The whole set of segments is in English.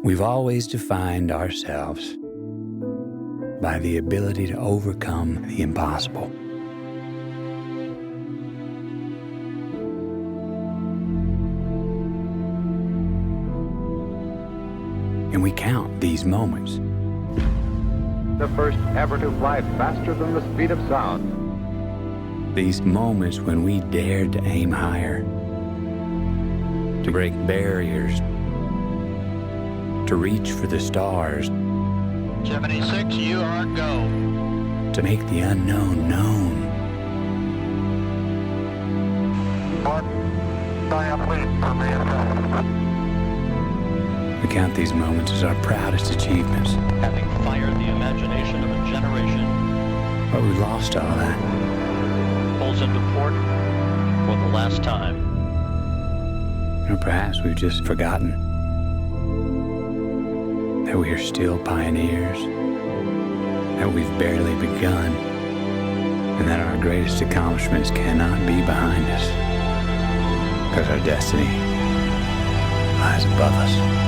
We've always defined ourselves by the ability to overcome the impossible. And we count these moments. The first ever to fly faster than the speed of sound. These moments when we dared to aim higher, to break barriers, to reach for the stars. 76, you are go. To make the unknown known. We count these moments as our proudest achievements. Having fired the imagination of a generation. But we lost all that. Pulls into port for the last time. Or perhaps we've just forgotten that we are still pioneers, that we've barely begun, and that our greatest accomplishments cannot be behind us, because our destiny lies above us.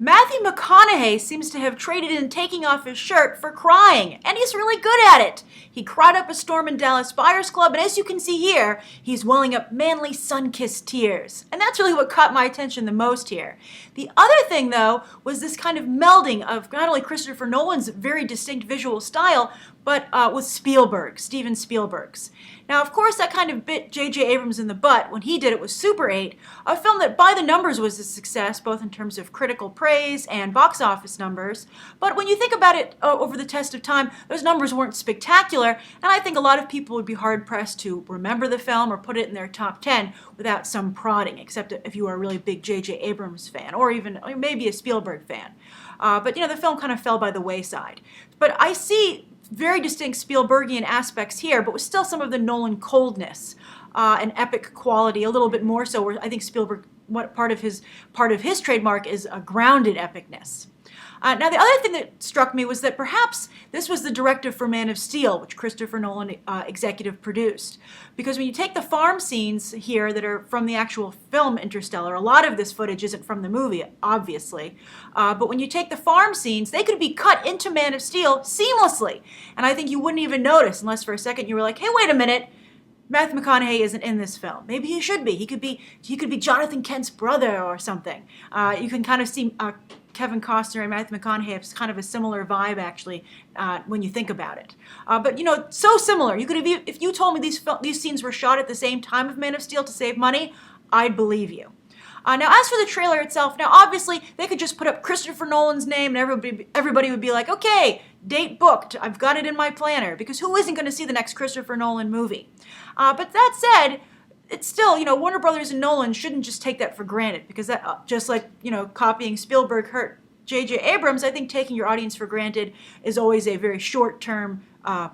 Matthew McConaughey seems to have traded in taking off his shirt for crying, and he's really good at it. He cried up a storm in Dallas Buyers Club, and as you can see here, he's welling up manly sun-kissed tears. And that's really what caught my attention the most here. The other thing, though, was this kind of melding of not only Christopher Nolan's very distinct visual style, but with Steven Spielberg's. Now, of course, that kind of bit J.J. Abrams in the butt when he did it with Super 8, a film that by the numbers was a success, both in terms of critical praise and box office numbers. But when you think about it over the test of time, those numbers weren't spectacular, and I think a lot of people would be hard-pressed to remember the film or put it in their top 10 without some prodding, except if you are a really big J.J. Abrams fan, or maybe a Spielberg fan. But, the film kind of fell by the wayside. But I see very distinct Spielbergian aspects here, but with still some of the Nolan coldness and epic quality, a little bit more so, where I think Spielberg, part of his trademark is a grounded epicness. Now, the other thing that struck me was that perhaps this was the directive for Man of Steel, which Christopher Nolan executive produced. Because when you take the farm scenes here that are from the actual film Interstellar, a lot of this footage isn't from the movie, obviously. But when you take the farm scenes, they could be cut into Man of Steel seamlessly. And I think you wouldn't even notice unless for a second you were like, hey, wait a minute. Matthew McConaughey isn't in this film. Maybe he should be. He could be Jonathan Kent's brother or something. You can kind of see Kevin Costner and Matthew McConaughey have kind of a similar vibe, actually, when you think about it. But, so similar. You could have, if you told me these scenes were shot at the same time of Man of Steel to save money, I'd believe you. Now, as for the trailer itself, now, obviously, they could just put up Christopher Nolan's name and everybody would be like, okay, date booked. I've got it in my planner. Because who isn't going to see the next Christopher Nolan movie? But that said, it's still, Warner Brothers and Nolan shouldn't just take that for granted, because that, just like, copying Spielberg hurt J.J. Abrams, I think taking your audience for granted is always a very short-term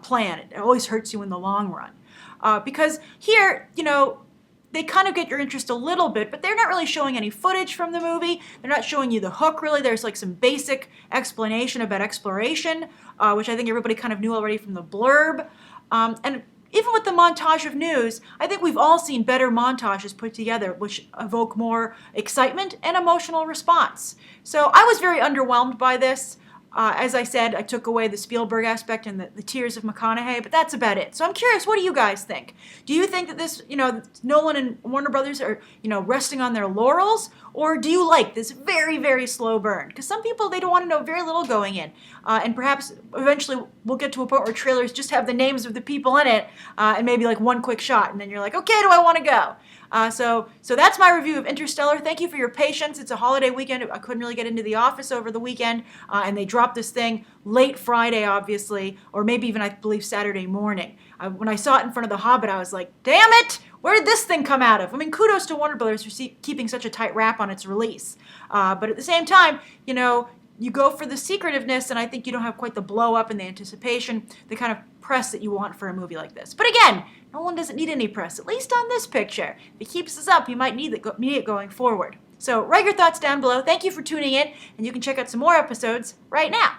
plan. It always hurts you in the long run. Because here, they kind of get your interest a little bit, but they're not really showing any footage from the movie. They're not showing you the hook, really. There's like some basic explanation about exploration, which I think everybody kind of knew already from the blurb. And even with the montage of news, I think we've all seen better montages put together which evoke more excitement and emotional response. So I was very underwhelmed by this. As I said, I took away the Spielberg aspect and the tears of McConaughey, but that's about it. So I'm curious, what do you guys think? Do you think that this, Nolan and Warner Brothers are, resting on their laurels? Or do you like this very, very slow burn? Because some people, they don't want to know very little going in. And perhaps eventually we'll get to a point where trailers just have the names of the people in it and maybe like one quick shot. And then you're like, okay, do I want to go? So that's my review of Interstellar. Thank you for your patience. It's a holiday weekend. I couldn't really get into the office over the weekend, and they dropped this thing late Friday, obviously, or maybe even, I believe, Saturday morning. When I saw it in front of The Hobbit, I was like, damn it! Where did this thing come out of? I mean, kudos to Warner Brothers for keeping such a tight wrap on its release. But at the same time, you go for the secretiveness, and I think you don't have quite the blow up and the anticipation, the kind of press that you want for a movie like this. But again, Nolan doesn't need any press, at least on this picture. If he keeps this up, he might need it going forward. So write your thoughts down below. Thank you for tuning in, and you can check out some more episodes right now.